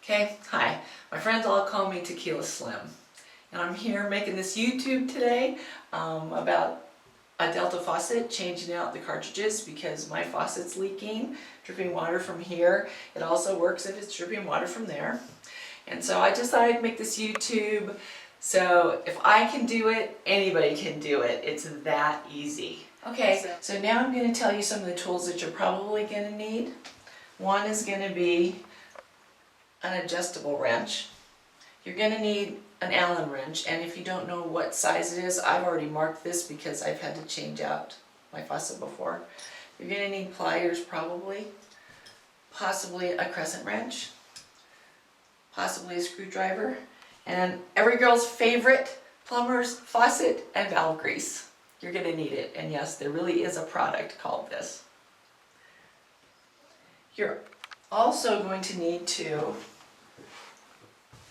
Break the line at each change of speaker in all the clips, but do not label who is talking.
Okay, hi. My friends all call me Tequila Slim. And I'm here making this YouTube today about a Delta faucet, changing out the cartridges because my faucet's leaking, dripping water from here. It also works if it's dripping water from there. And so I just thought I'd make this YouTube. So if I can do it, anybody can do it. It's that easy. Okay, so now I'm going to tell you some of the tools that you're probably going to need. One is going to be an adjustable wrench. You're going to need an Allen wrench, and if you don't know what size it is, I've already marked this because I've had to change out my faucet before. You're going to need pliers probably, possibly a crescent wrench, possibly a screwdriver, and every girl's favorite plumber's faucet and valve grease. You're going to need it, and yes, there really is a product called this. You're also going to need to,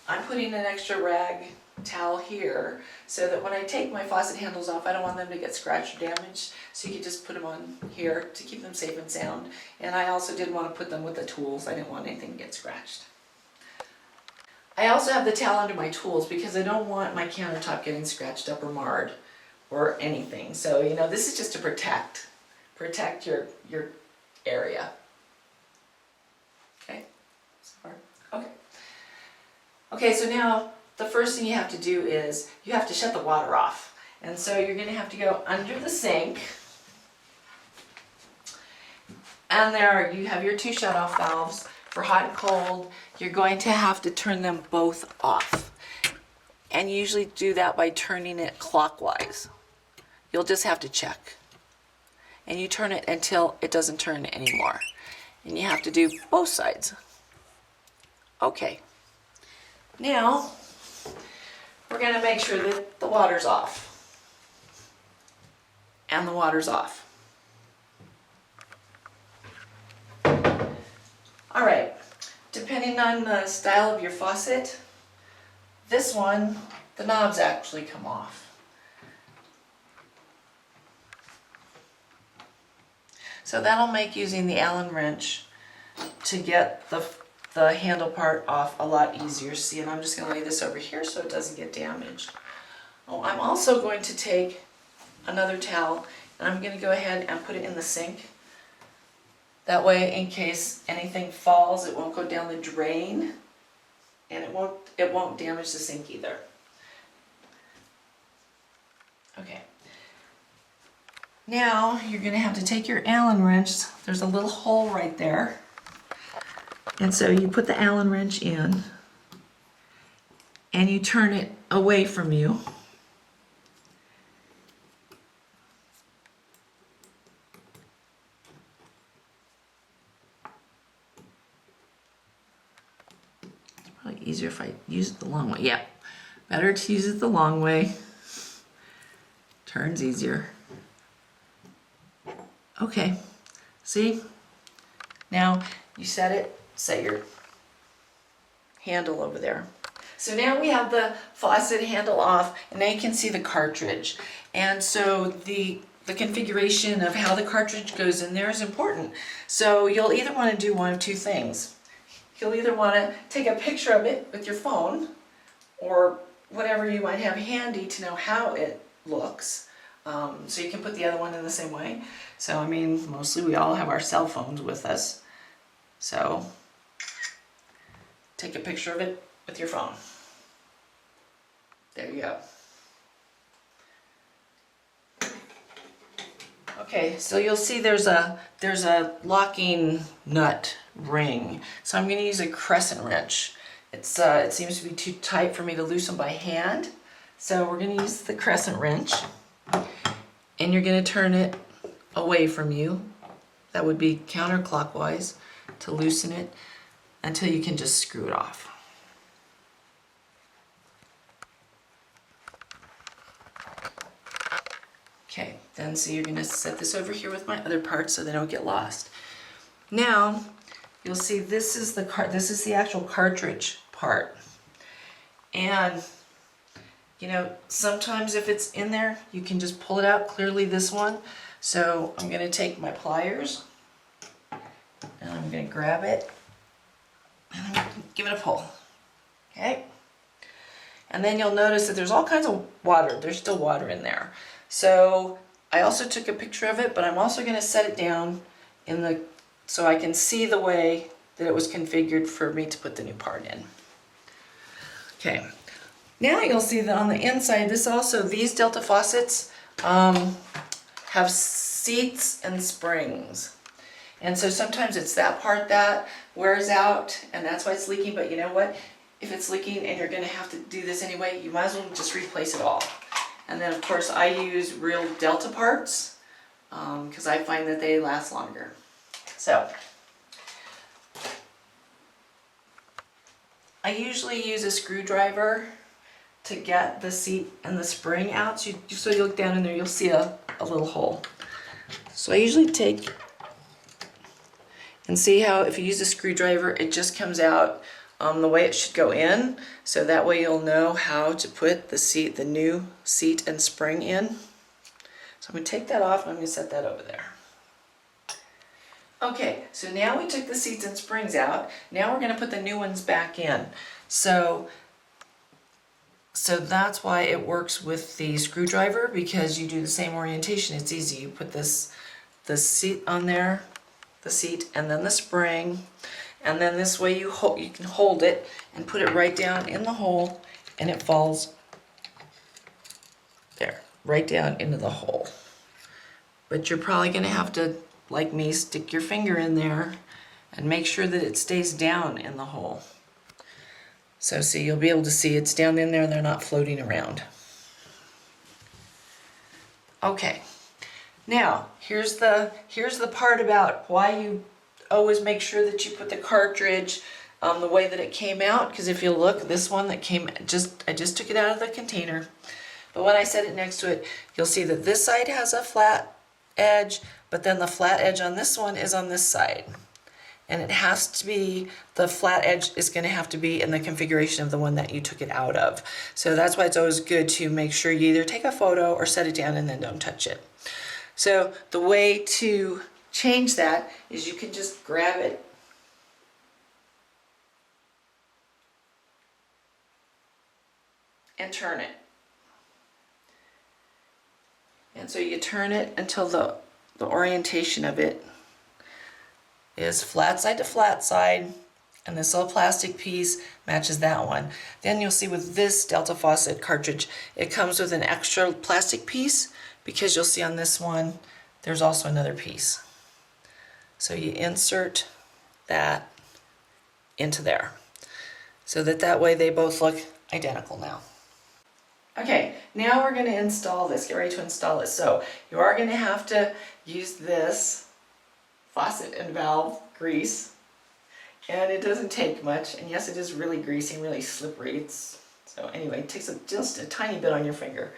I'm putting an extra rag towel here so that when I take my faucet handles off, I don't want them to get scratched or damaged, so you can just put them on here to keep them safe and sound. And I also didn't want to put them with the tools. I didn't want anything to get scratched. I also have the towel under my tools because I don't want my countertop getting scratched up or marred or anything. So, you know, this is just to protect your area. Okay? So far? Okay. Okay, so now the first thing you have to do is you have to shut the water off. And so you're going to have to go under the sink. And there you have your two shut-off valves for hot and cold. You're going to have to turn them both off. And you usually do that by turning it clockwise. You'll just have to check. And you turn it until it doesn't turn anymore. And you have to do both sides. Okay. Now, we're going to make sure that the water's off. And the water's off. Alright, depending on the style of your faucet, this one, the knobs actually come off. So that'll make using the Allen wrench to get the handle part off a lot easier. See, and I'm just going to lay this over here so it doesn't get damaged. Oh, I'm also going to take another towel and I'm going to go ahead and put it in the sink. That way, in case anything falls, it won't go down the drain, and it won't damage the sink either. Okay. Now you're going to have to take your Allen wrench. There's a little hole right there. And so you put the Allen wrench in and you turn it away from you. It's probably easier if I use it the long way. Yeah, better to use it the long way. Turns easier. Okay, see? Now you set your handle over there. So now we have the faucet handle off, and now you can see the cartridge. And so the configuration of how the cartridge goes in there is important. So you'll either want to do one of two things. You'll either want to take a picture of it with your phone, or whatever you might have handy to know how it looks. So you can put the other one in the same way. So I mean, mostly we all have our cell phones with us. So take a picture of it with your phone. There you go. Okay, so you'll see there's a locking nut ring. So I'm going to use a crescent wrench. It seems to be too tight for me to loosen by hand. So we're going to use the crescent wrench. And you're going to turn it away from you. That would be counterclockwise to loosen it until you can just screw it off. Okay, then so you're going to set this over here with my other parts so they don't get lost. Now, you'll see this is the actual cartridge part. And you know, sometimes if it's in there, you can just pull it out. Clearly this one. So I'm going to take my pliers and I'm going to grab it And then give it a pull. Okay? And then you'll notice that there's all kinds of water. There's still water in there. So I also took a picture of it, but I'm also going to set it down in the so I can see the way that it was configured for me to put the new part in. Okay. Now you'll see that on the inside, these Delta faucets have seats and springs. And so sometimes it's that part that wears out, and that's why it's leaking. But you know what? If it's leaking and you're going to have to do this anyway, you might as well just replace it all. And then of course I use real Delta parts because I find that they last longer. So I usually use a screwdriver to get the seat and the spring out. So you look down in there, you'll see a little hole. So I usually take and see how if you use a screwdriver, it just comes out the way it should go in. So that way you'll know how to put the new seat and spring in. So I'm going to take that off and I'm going to set that over there. Okay, so now we took the seats and springs out. Now we're going to put the new ones back in. So that's why it works with the screwdriver, because you do the same orientation. It's easy. You put the seat on there, the seat, and then the spring, and then this way you can hold it and put it right down in the hole, and it falls there, right down into the hole. But you're probably going to have to, like me, stick your finger in there and make sure that it stays down in the hole. So see, you'll be able to see it's down in there and they're not floating around. Okay, now here's the part about why you always make sure that you put the cartridge the way that it came out, because if you look, this one that I just took it out of the container, but when I set it next to it, you'll see that this side has a flat edge, but then the flat edge on this one is on this side. And it has to be, the flat edge is going to have to be in the configuration of the one that you took it out of. So that's why it's always good to make sure you either take a photo or set it down and then don't touch it. So the way to change that is you can just grab it and turn it. And so you turn it until the orientation of it is flat side to flat side, and this little plastic piece matches that one. Then you'll see with this Delta Faucet cartridge, it comes with an extra plastic piece, because you'll see on this one there's also another piece. So you insert that into there, so that way they both look identical now. Okay, now we're going to install this, get ready to install it. So you are going to have to use this faucet and valve grease, and it doesn't take much, and yes, it is really greasy and really slippery. So anyway, it takes just a tiny bit on your finger,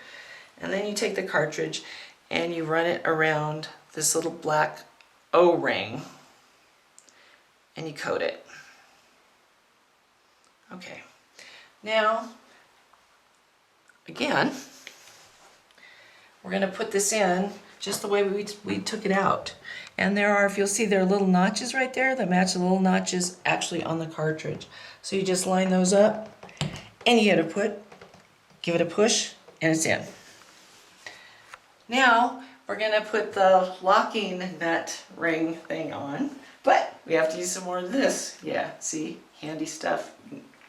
and then you take the cartridge and you run it around this little black O-ring and you coat it. Okay, now again, we're going to put this in just the way we took it out. And there are, if you'll see, there are little notches right there that match the little notches actually on the cartridge. So you just line those up and you give it a push, and it's in. Now we're going to put the locking nut ring thing on, but we have to use some more of this. Yeah, see, handy stuff.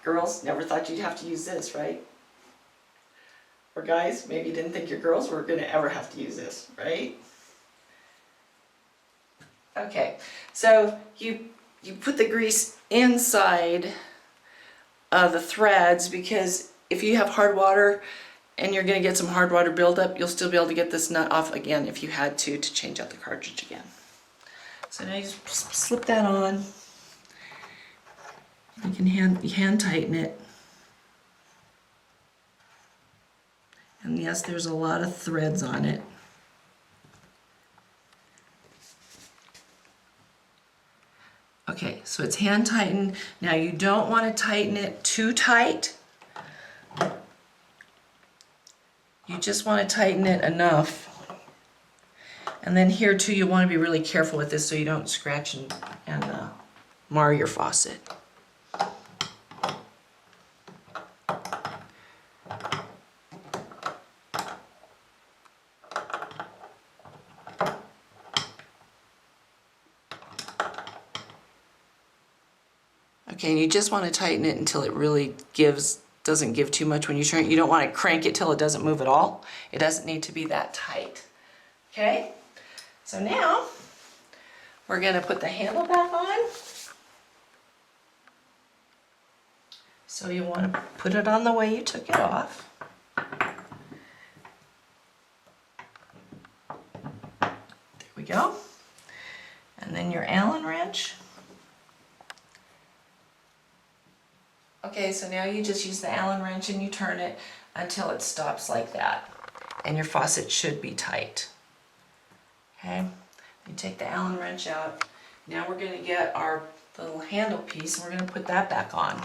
Girls, never thought you'd have to use this, right? Or guys, maybe you didn't think your girls were going to ever have to use this, right? Okay, so you put the grease inside the threads, because if you have hard water and you're going to get some hard water buildup, you'll still be able to get this nut off again if you had to change out the cartridge again. So now you just slip that on. You can hand tighten it. And yes, there's a lot of threads on it. Okay, so it's hand tightened. Now you don't want to tighten it too tight. You just want to tighten it enough. And then here too, you want to be really careful with this so you don't scratch and mar your faucet. Okay, and you just want to tighten it until it really doesn't give too much when you turn it. You don't want to crank it till it doesn't move at all. It doesn't need to be that tight. Okay, so now we're going to put the handle back on. So you want to put it on the way you took it off. There we go. And then your Allen wrench. Okay, so now you just use the Allen wrench and you turn it until it stops like that. And your faucet should be tight. Okay, you take the Allen wrench out. Now we're going to get our little handle piece and we're going to put that back on.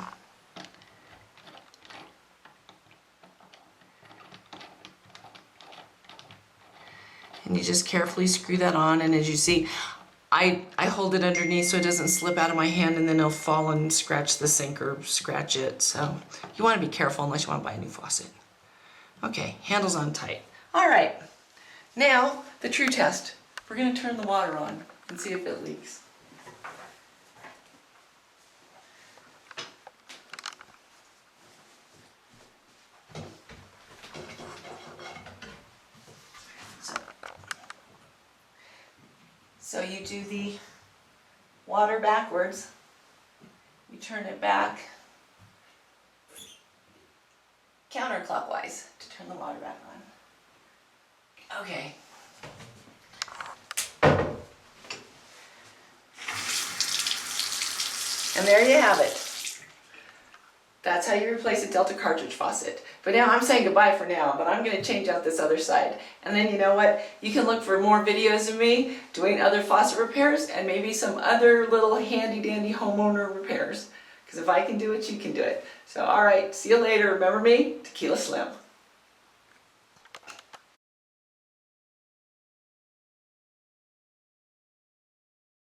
And you just carefully screw that on, and as you see, I hold it underneath so it doesn't slip out of my hand and then it'll fall and scratch the sink or scratch it. So you want to be careful unless you want to buy a new faucet. Okay, handle's on tight. All right, now the true test. We're going to turn the water on and see if it leaks. So you do the water backwards, you turn it back counterclockwise to turn the water back on. Okay. And there you have it. That's how you replace a Delta cartridge faucet. But now I'm saying goodbye for now, but I'm going to change out this other side. And then you know what? You can look for more videos of me doing other faucet repairs and maybe some other little handy dandy homeowner repairs. Because if I can do it, you can do it. So alright, see you later. Remember me? Tequila Slim.